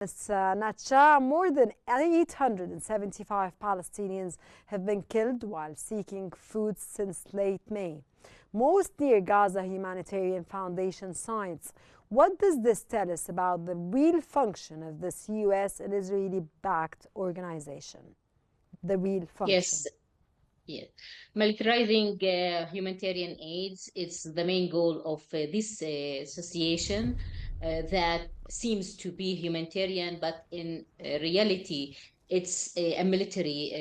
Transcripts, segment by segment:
Nacha, more than 875 Palestinians have been killed while seeking food since late May, most near Gaza Humanitarian Foundation sites. What does this tell us about the real function of this US and Israeli-backed organization? The real function. Yes. Yeah. Militarizing humanitarian aids is the main goal of this association that seems to be humanitarian, but in reality, it's a military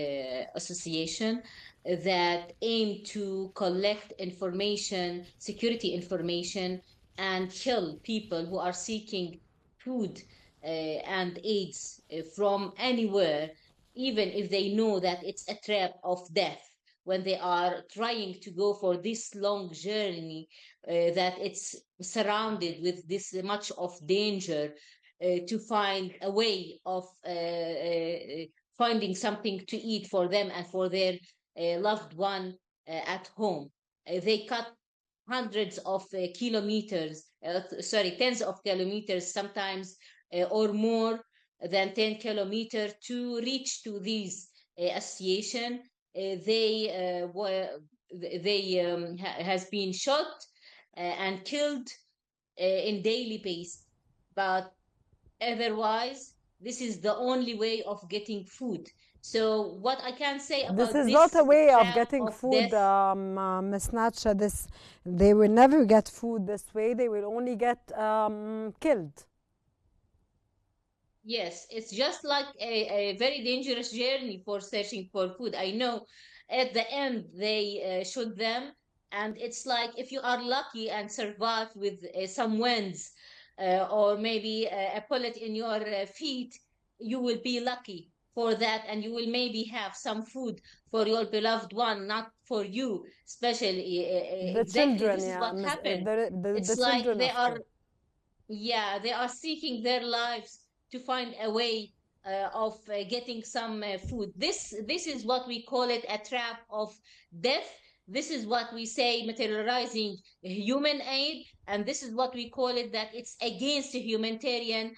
association that aim to collect information, security information, and kill people who are seeking food and aids from anywhere, even if they know that it's a trap of death. When they are trying to go for this long journey, that it's surrounded with this much of danger, to find a way of finding something to eat for them and for their loved one at home. They cut hundreds of kilometers, tens of kilometers sometimes, or more than 10 kilometers to reach to these association. They has been shot and killed in daily basis, but otherwise this is the only way of getting food. So what I can say about this is not a way of trap getting of food, death, Ms. Nacha. They will never get food this way. They will only get killed. yes, it's just like a very dangerous journey for searching for food. I know at the end they shoot them, and it's like if you are lucky and survive with some winds or maybe a bullet in your feet, you will be lucky for that, and you will maybe have some food for your beloved one, not for you, especially. The Exactly, children, this is yeah, what happened. the It's like children they of are, course. yeah, they are seeking their lives to find a way of getting some food. This is what we call it, a trap of death. This is what we say, materializing human aid, and this is what we call it, that it's against humanitarian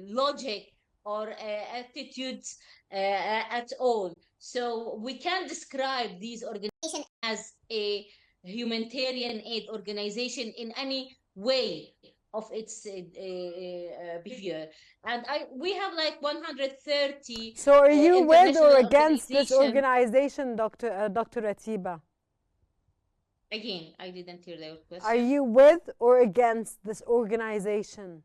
logic or attitudes at all. So we can describe these organizations as a humanitarian aid organization in any way of its behavior. And we have like 130 So are you with international or against this organization. organization, Dr. Atiba? Again, I didn't hear the Are question. you with or against this organization?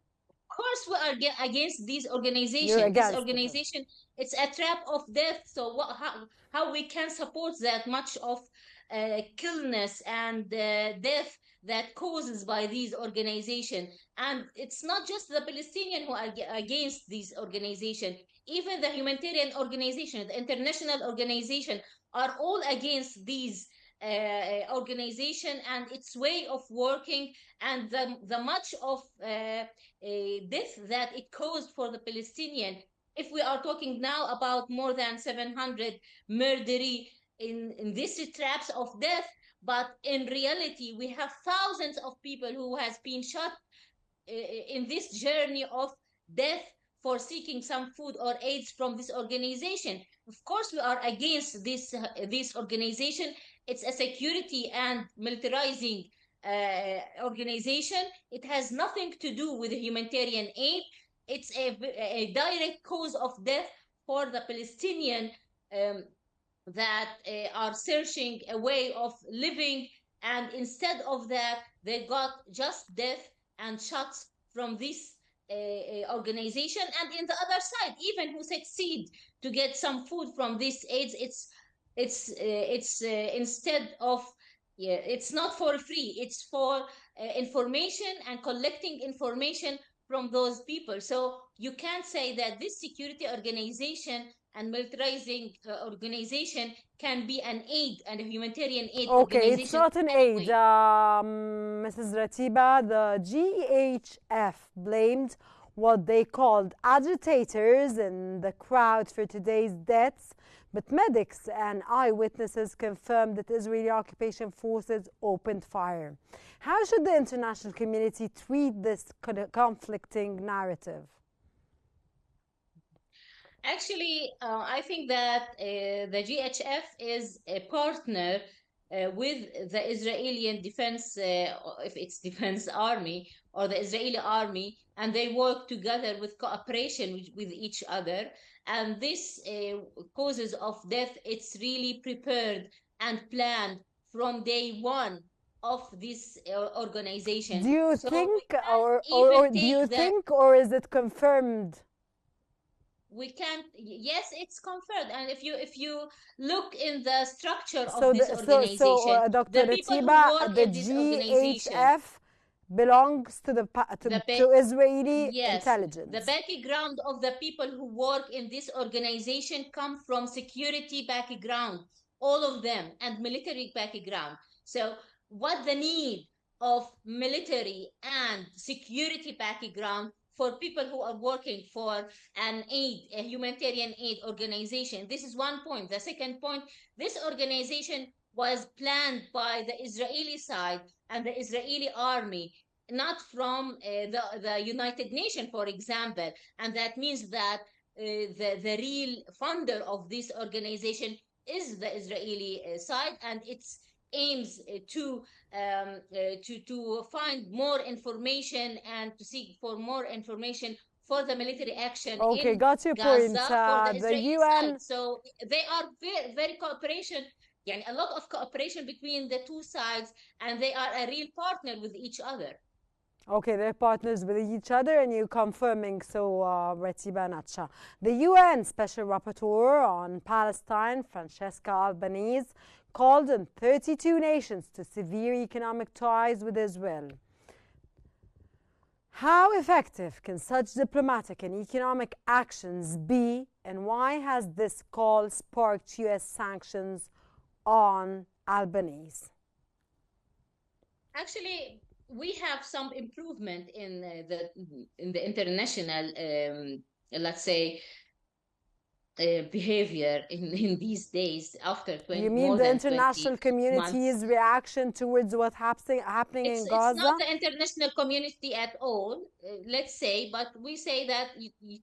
Of course, we are against these You're organization. This against it. organization, it's a trap of death. So how we can support that much of killness and death that causes by these organization? And it's not just the Palestinian who are against these organization. Even the humanitarian organization, the international organization, are all against these organization and its way of working, and the much of death that it caused for the Palestinian. If we are talking now about more than 700 murdery in these traps of death, but in reality we have thousands of people who has been shot in this journey of death for seeking some food or aids from this organization. Of course, we are against this organization. It's a security and militarizing organization. It has nothing to do with humanitarian aid. It's a direct cause of death for the Palestinian um, that are searching a way of living, and instead of that they got just death and shots from this organization. And in the other side, even who succeed to get some food from this aids, it's instead of, yeah, it's not for free, it's for information and collecting information from those people. So you can't say that this security organization and militarizing organization can be an aid and a humanitarian aid Okay, it's organization not an aid. anyway. Mrs. Ratiba, the GHF blamed what they called agitators in the crowd for today's deaths, but medics and eyewitnesses confirmed that Israeli occupation forces opened fire. How should the international community treat this conflicting narrative? Actually, I think that the GHF is a partner with the Israeli defense, if it's defense army or the Israeli army, and they work together with cooperation with each other. And this causes of death, it's really prepared and planned from day one of this organization. Do you So we think, can't even or do you take the think, or is it confirmed? we can't yes, it's confirmed. And if you look in the structure of So, this organization, Dr. the people who Ratiba, work the in this organization, GHF belongs to the to Israeli yes, the intelligence. background of the people who work in this organization come from security background, all of them, and military background. So what the need of military and security background for people who are working for a humanitarian aid organization. This is one point. The second point, this organization was planned by the Israeli side and the Israeli army, not from the United Nations, for example. And that means that the real funder of this organization is the Israeli side, and its aims to find more information and to seek for more information for the military action Okay, in got your point. Gaza for the The Israeli side. UN. So they are very, very cooperation, يعني a lot of cooperation between the two sides, and they are a real partner with each other. Okay, they're partners with each other, and you're confirming so, Ratiba Nacha. The UN Special Rapporteur on Palestine, Francesca Albanese, called on 32 nations to sever economic ties with Israel. How effective can such diplomatic and economic actions be, and why has this call sparked US sanctions on Albanese? Actually, we have some improvement in the international, let's say, behavior in these days after You mean more the than 20 international community's months. reaction towards what's happening in It's not Gaza? the international community at all, let's say, but we say that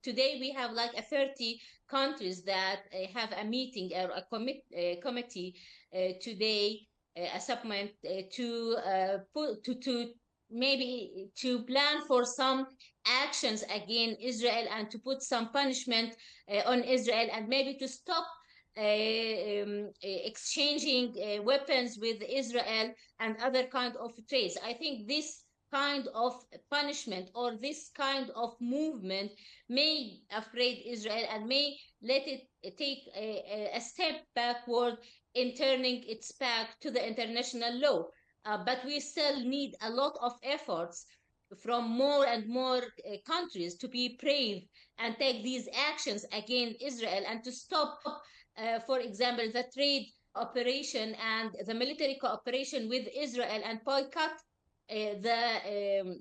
today we have like a 30 countries that have a meeting or a committee today, a supplement to maybe to plan for some actions against Israel and to put some punishment on Israel, and maybe to stop exchanging weapons with Israel and other kind of trades. I think this kind of punishment or this kind of movement may afraid Israel and may let it take a step backward in turning its back to the international law. But we still need a lot of efforts from more and more countries to be brave and take these actions against Israel and to stop, for example, the trade operation and the military cooperation with Israel, and boycott the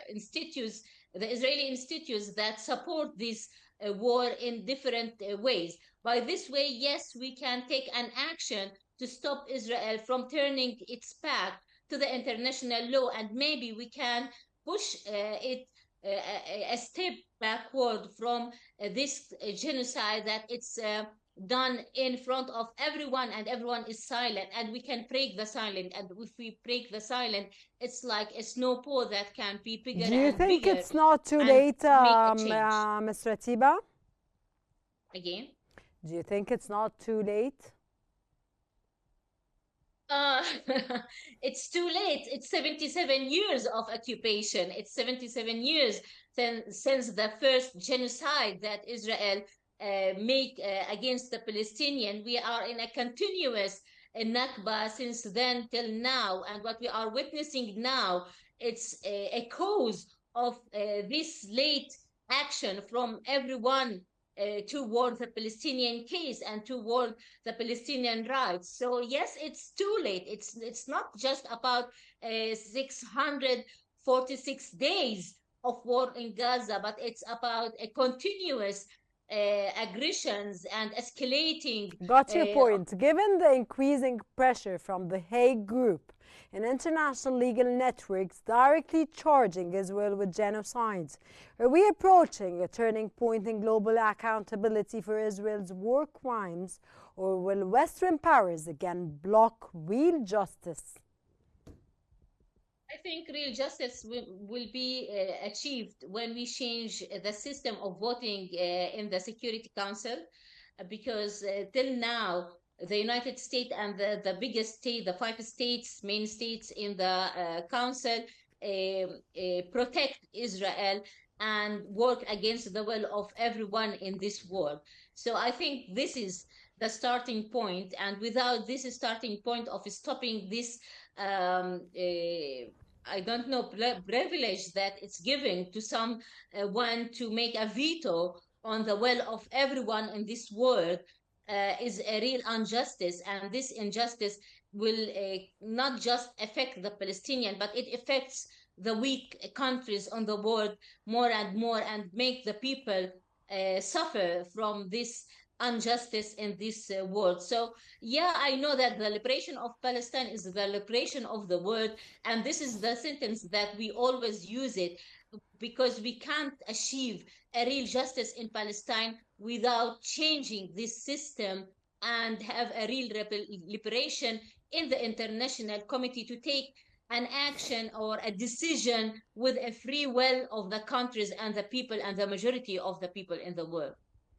institutes, the Israeli institutes that support this war in different ways. By this way, yes, we can take an action to stop Israel from turning its back to the international law, and maybe we can push it a step backward from this genocide that it's done in front of everyone, and everyone is silent, and we can break the silence. And if we break the silence, it's like a snowball that can be bigger Do you and think bigger it's not too and late, make a change. Ms. Ratiba? Again, Do you think it's not too late? uh, it's too late. It's 77 years of occupation. It's 77 years since the first genocide that Israel make against the Palestinian. We are in a continuous Nakba since then till now. And what we are witnessing now, it's a cause of this late action from everyone toward the Palestinian case and toward the Palestinian rights. So yes, it's too late. It's not just about 646 days of war in Gaza, but it's about a continuous aggressions and escalating. Got your point. Given the increasing pressure from the Hague Group, and international legal networks directly charging Israel with genocide. Are we approaching a turning point in global accountability for Israel's war crimes, or will Western powers again block real justice? I think real justice will be achieved when we change the system of voting in the Security Council, because till now, the United States and the biggest state, the five states, main states in the council, protect Israel and work against the will of everyone in this world. So I think this is the starting point, and without this starting point of stopping this I don't know, privilege that it's given to some one to make a veto on the will of everyone in this world is a real injustice. And this injustice will not just affect the Palestinian, but it affects the weak countries on the world more and more, and make the people suffer from this injustice in this world. So yeah, I know that the liberation of Palestine is the liberation of the world, and this is the sentence that we always use it, because we can't achieve a real justice in Palestine without changing this system and have a real liberation in the international committee to take an action or a decision with a free will of the countries and the people and the majority of the people in the world.